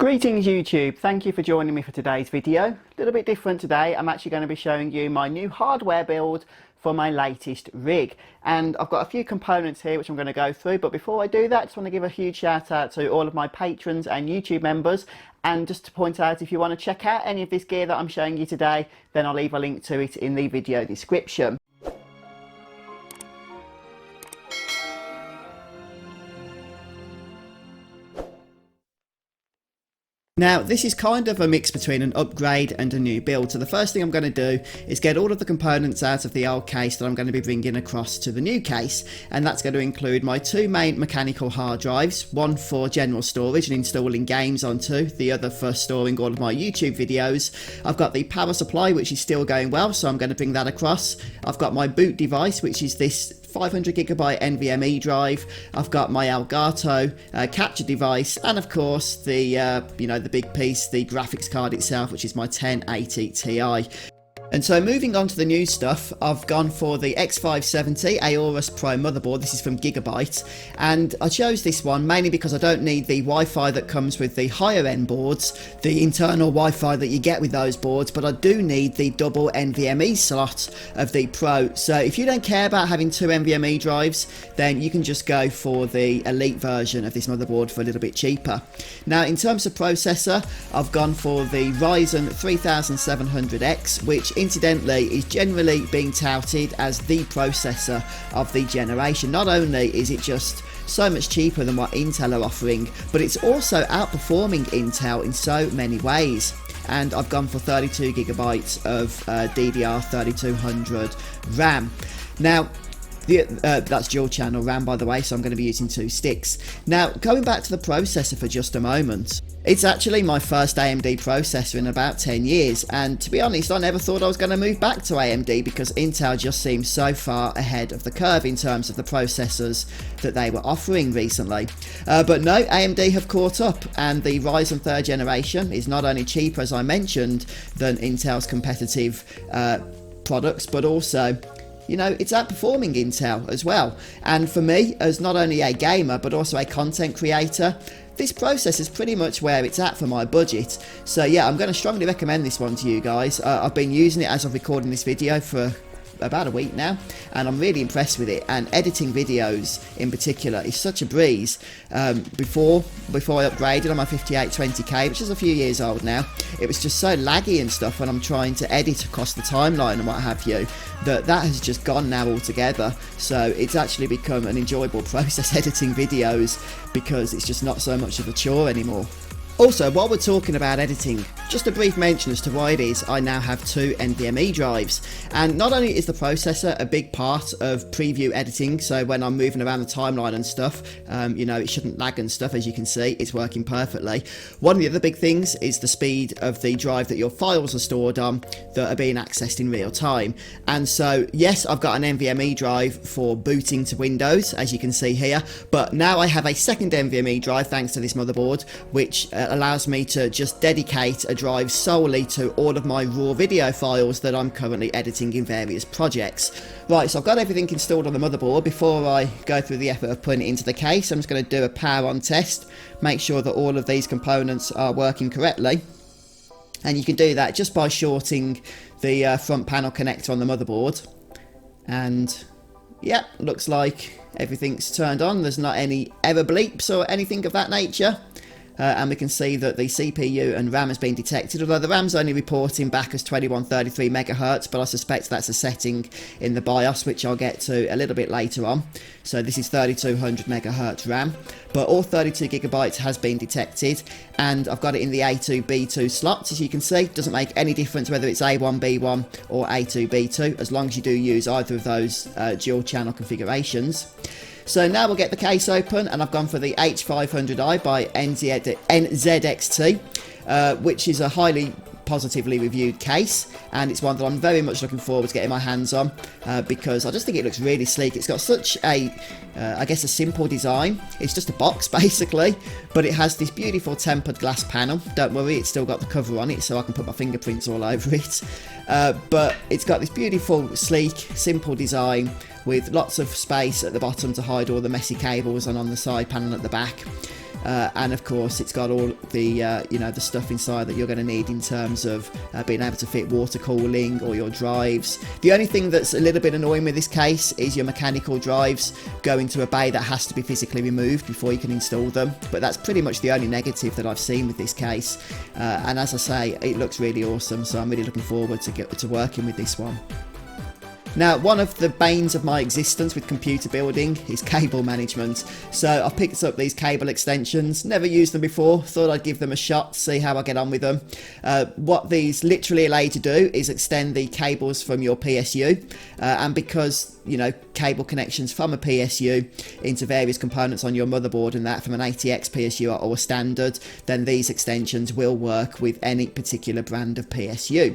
Greetings YouTube, thank you for joining me for today's video. A little bit different today. I'm actually going to be showing you my new hardware build for my latest rig, and I've got a few components here which I'm going to go through, but before I do that I just want to give a huge shout out to all of my patrons and YouTube members, and just to point out, if you want to check out any of this gear that I'm showing you today, then I'll leave a link to it in the video description. Now, this is kind of a mix between an upgrade and a new build. So the first thing I'm going to do is get all of the components out of the old case that I'm going to be bringing across to the new case. And that's going to include my two main mechanical hard drives, one for general storage and installing games onto, the other for storing all of my YouTube videos. I've got the power supply, which is still going well, so I'm going to bring that across. I've got my boot device, which is this 500GB NVMe drive. I've got my Elgato capture device, and of course the the big piece, the graphics card itself, which is my 1080 Ti. And so moving on to the new stuff, I've gone for the X570 Aorus Pro motherboard. This is from Gigabyte, and I chose this one mainly because I don't need the Wi-Fi that comes with the higher end boards, the internal Wi-Fi that you get with those boards, but I do need the double NVMe slot of the Pro. So if you don't care about having two NVMe drives, then you can just go for the Elite version of this motherboard for a little bit cheaper. Now, in terms of processor, I've gone for the Ryzen 3700X, which incidentally is generally being touted as the processor of the generation. Not only is it just so much cheaper than what Intel are offering, but it's also outperforming Intel in so many ways. And I've gone for 32GB of DDR3200 RAM. Now, that's dual channel RAM, by the way, so I'm going to be using two sticks. Now, going back to the processor for just a moment, it's actually my first AMD processor in about 10 years, and to be honest, I never thought I was going to move back to AMD because Intel just seems so far ahead of the curve in terms of the processors that they were offering recently. But no, AMD have caught up, and the Ryzen 3rd generation is not only cheaper, as I mentioned, than Intel's competitive products, but also, you know, it's outperforming Intel as well. And for me, as not only a gamer but also a content creator, this processor is pretty much where it's at for my budget. So yeah, I'm going to strongly recommend this one to you guys. I've been using it as of recording this video for about a week now, and I'm really impressed with it, and editing videos in particular is such a breeze. Before I upgraded on my 5820K, which is a few years old now, it was just so laggy and stuff when I'm trying to edit across the timeline and what have you, that has just gone now altogether. So it's actually become an enjoyable process editing videos because it's just not so much of a chore anymore. Also, while we're talking about editing, just a brief mention as to why it is I now have two NVMe drives. And not only is the processor a big part of preview editing, so when I'm moving around the timeline and stuff, you know, it shouldn't lag and stuff. As you can see, it's working perfectly. One of the other big things is the speed of the drive that your files are stored on that are being accessed in real time. And so, yes, I've got an NVMe drive for booting to Windows, as you can see here, but now I have a second NVMe drive thanks to this motherboard, which allows me to just dedicate a drive solely to all of my raw video files that I'm currently editing in various projects. Right, so I've got everything installed on the motherboard. Before I go through the effort of putting it into the case, I'm just going to do a power on test, make sure that all of these components are working correctly. And you can do that just by shorting the front panel connector on the motherboard. And yeah, looks like everything's turned on. There's not any error bleeps or anything of that nature. And we can see that the CPU and RAM has been detected, although the RAM's only reporting back as 2133 MHz, but I suspect that's a setting in the BIOS, which I'll get to a little bit later on. So this is 3200 MHz RAM, but all 32GB has been detected, and I've got it in the A2, B2 slots. As you can see, it doesn't make any difference whether it's A1, B1 or A2, B2, as long as you do use either of those dual channel configurations. So now we'll get the case open, and I've gone for the H500i by NZXT, which is a highly positively reviewed case, and it's one that I'm very much looking forward to getting my hands on because I just think it looks really sleek. It's got such a, I guess, a simple design. It's just a box basically, but it has this beautiful tempered glass panel. Don't worry, it's still got the cover on it so I can put my fingerprints all over it, but it's got this beautiful, sleek, simple design with lots of space at the bottom to hide all the messy cables, and on the side panel at the back. and of course it's got all the you know, the stuff inside that you're going to need in terms of being able to fit water cooling or your drives. The only thing that's a little bit annoying with this case is your mechanical drives go into a bay that has to be physically removed before you can install them, but that's pretty much the only negative that I've seen with this case, and as I say, it looks really awesome, so I'm really looking forward to working with this one. Now, one of the banes of my existence with computer building is cable management. So I've picked up these cable extensions, never used them before, thought I'd give them a shot, see how I get on with them. What these literally allow you to do is extend the cables from your PSU, and because, you know, cable connections from a PSU into various components on your motherboard and that from an ATX PSU are all standard, then these extensions will work with any particular brand of PSU.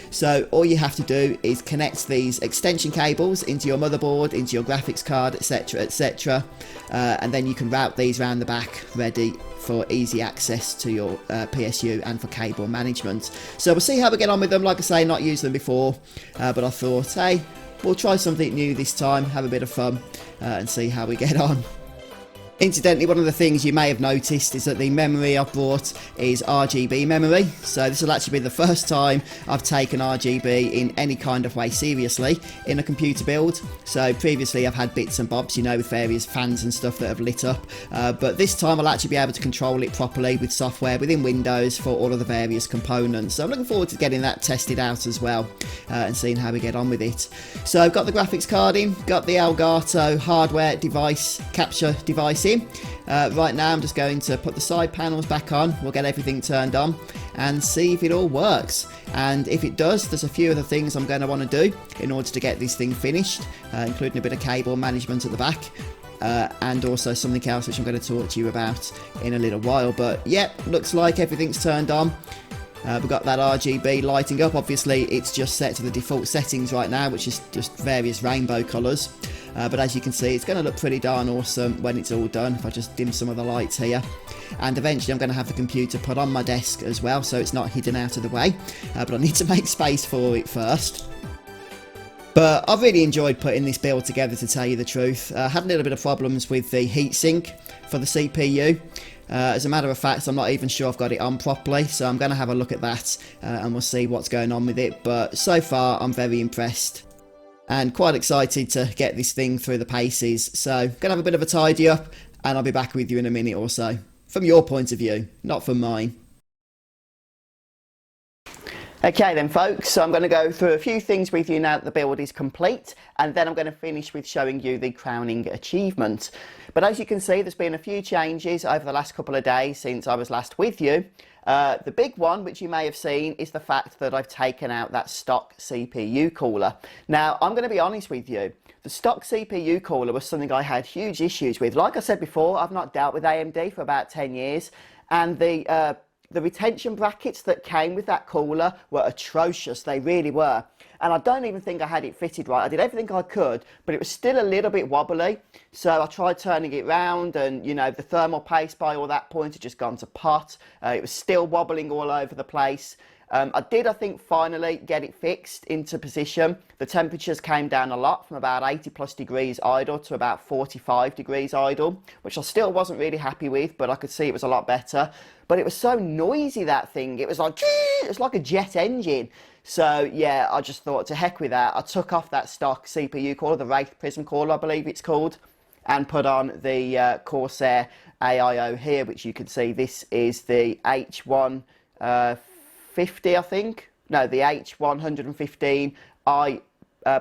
So all you have to do is connect these extension cables into your motherboard, into your graphics card, etc, etc, and then you can route these around the back ready for easy access to your PSU and for cable management. So we'll see how we get on with them. Like I say, not used them before, but I thought, hey, we'll try something new this time, have a bit of fun, and see how we get on. Incidentally, one of the things you may have noticed is that the memory I've brought is RGB memory, so this will actually be the first time I've taken RGB in any kind of way seriously in a computer build. So previously I've had bits and bobs, you know, with various fans and stuff that have lit up, but this time I'll actually be able to control it properly with software within Windows for all of the various components. So I'm looking forward to getting that tested out as well, and seeing how we get on with it. So I've got the graphics card in, got the Elgato hardware device, capture device in. Right now I'm just going to put the side panels back on, we'll get everything turned on and see if it all works, and if it does, there's a few other things I'm going to want to do in order to get this thing finished, including a bit of cable management at the back, and also something else which I'm going to talk to you about in a little while. But yeah, looks like everything's turned on. We've got that RGB lighting up. Obviously it's just set to the default settings right now, which is just various rainbow colours, but as you can see it's going to look pretty darn awesome when it's all done. If I just dim some of the lights here, and eventually I'm going to have the computer put on my desk as well, so it's not hidden out of the way, but I need to make space for it first. But I've really enjoyed putting this build together, to tell you the truth. I had a little bit of problems with the heatsink for the CPU. As a matter of fact, I'm not even sure I've got it on properly, so I'm going to have a look at that, and we'll see what's going on with it. But so far I'm very impressed and quite excited to get this thing through the paces. So going to have a bit of a tidy up, and I'll be back with you in a minute or so, from your point of view, not from mine. Okay then folks, so I'm going to go through a few things with you now that the build is complete, and then I'm going to finish with showing you the crowning achievement. But as you can see, there's been a few changes over the last couple of days since I was last with you. The big one, which you may have seen, is the fact that I've taken out that stock CPU cooler. Now, I'm going to be honest with you, the stock CPU cooler was something I had huge issues with. Like I said before, I've not dealt with AMD for about 10 years, and the retention brackets that came with that cooler were atrocious, they really were. And I don't even think I had it fitted right. I did everything I could, but it was still a little bit wobbly. So I tried turning it round, and you know, the thermal paste by all that point had just gone to pot. It was still wobbling all over the place. I did, I think, finally get it fixed into position. The temperatures came down a lot, from about 80 plus degrees idle to about 45 degrees idle, which I still wasn't really happy with, but I could see it was a lot better. But it was so noisy, that thing. It was like a jet engine. So yeah, I just thought, to heck with that. I took off that stock CPU cooler, the Wraith Prism cooler I believe it's called, and put on the Corsair AIO here, which you can see. This is the H150, I think. No, the H115i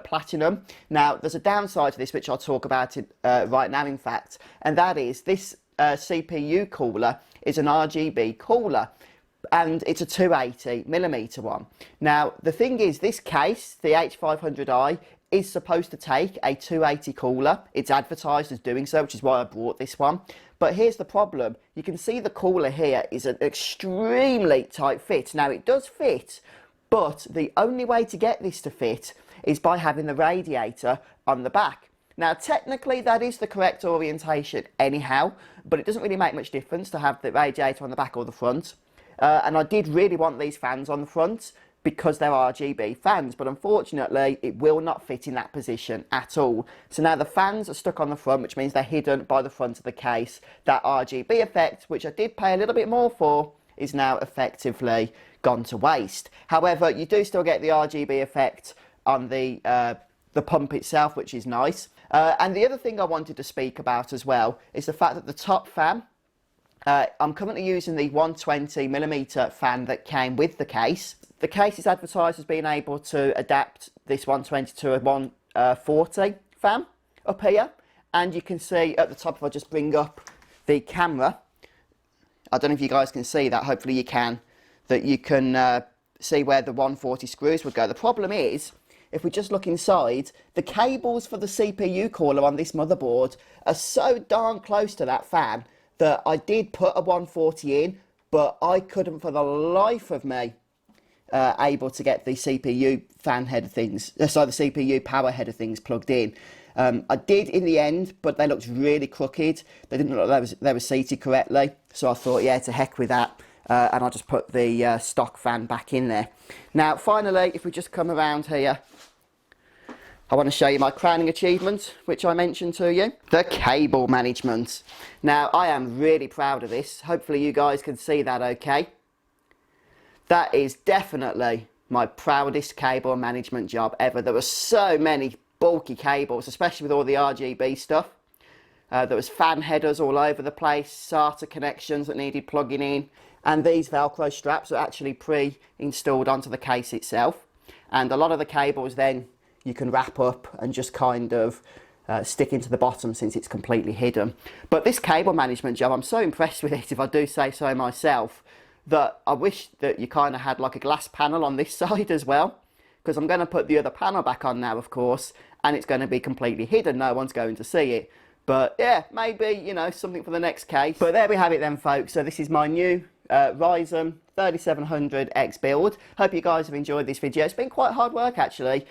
Platinum. Now, there's a downside to this, which I'll talk about right now, in fact, and that is this CPU cooler is an RGB cooler, and it's a 280mm one. Now, the thing is, this case, the H500i, is supposed to take a 280 cooler. It's advertised as doing so, which is why I brought this one. But here's the problem. You can see the cooler here is an extremely tight fit. Now, it does fit, but the only way to get this to fit is by having the radiator on the back. Now, technically, that is the correct orientation anyhow, but it doesn't really make much difference to have the radiator on the back or the front. And I did really want these fans on the front, because they're RGB fans, but unfortunately it will not fit in that position at all. So now the fans are stuck on the front, which means they're hidden by the front of the case. That RGB effect, which I did pay a little bit more for, is now effectively gone to waste. However, you do still get the RGB effect on the pump itself, which is nice. And the other thing I wanted to speak about as well is the fact that the top fan, I'm currently using the 120mm fan that came with the case. The case is advertised as being able to adapt this 120 to a 140 fan up here. And you can see at the top, if I just bring up the camera, I don't know if you guys can see that, hopefully you can, that you can see where the 140 screws would go. The problem is, if we just look inside, the cables for the CPU cooler on this motherboard are so darn close to that fan that I did put a 140 in, but I couldn't for the life of me able to get the CPU fan header things, the CPU power header things plugged in. I did in the end, but they looked really crooked. They didn't look like they were seated correctly. So I thought, yeah, to heck with that. And I'll just put the stock fan back in there. Now, finally, if we just come around here, I want to show you my crowning achievement, which I mentioned to you, the cable management. Now, I am really proud of this. Hopefully you guys can see that okay. That is definitely my proudest cable management job ever. There were so many bulky cables, especially with all the RGB stuff. There was fan headers all over the place, SATA connections that needed plugging in, and these Velcro straps are actually pre-installed onto the case itself. And a lot of the cables then you can wrap up and just kind of stick into the bottom since it's completely hidden. But this cable management job, I'm so impressed with it, if I do say so myself, that I wish that you kind of had like a glass panel on this side as well, because I'm going to put the other panel back on now, of course, and it's going to be completely hidden. No one's going to see it. But yeah, maybe, you know, something for the next case. But there we have it then, folks. So this is my new Ryzen 3700X build. Hope you guys have enjoyed this video. It's been quite hard work actually,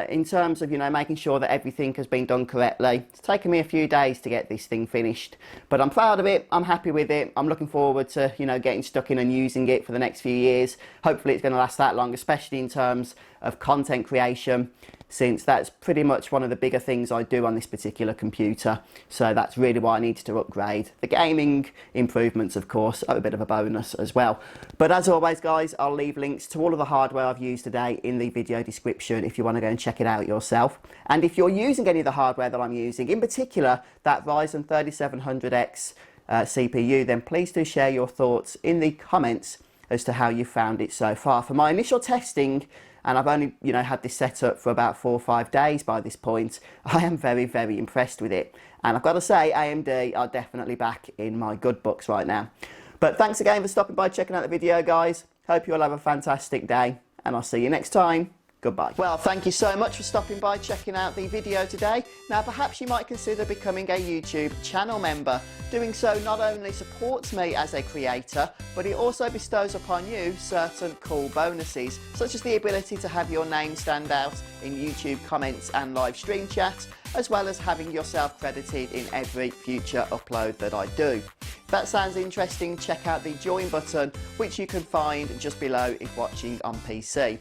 in terms of, you know, making sure that everything has been done correctly. It's taken me a few days to get this thing finished, but I'm proud of it. I'm happy with it. I'm looking forward to, you know, getting stuck in and using it for the next few years. Hopefully it's going to last that long, especially in terms of content creation, since that's pretty much one of the bigger things I do on this particular computer. So that's really why I needed to upgrade. The gaming improvements, of course, are a bit of a bonus as well. But as always, guys, I'll leave links to all of the hardware I've used today in the video description if you want to go and check it out yourself. And if you're using any of the hardware that I'm using, in particular that Ryzen 3700X CPU, then please do share your thoughts in the comments as to how you found it so far. For my initial testing, and I've only, you know, had this set up for about 4 or 5 days by this point, I am very, very impressed with it. And I've got to say, AMD are definitely back in my good books right now. But thanks again for stopping by, checking out the video, guys. Hope you all have a fantastic day, and I'll see you next time. Goodbye. Well, thank you so much for stopping by, checking out the video today. Now, perhaps you might consider becoming a YouTube channel member. Doing so not only supports me as a creator, but it also bestows upon you certain cool bonuses, such as the ability to have your name stand out in YouTube comments and live stream chat, as well as having yourself credited in every future upload that I do. If that sounds interesting, check out the join button, which you can find just below if watching on PC.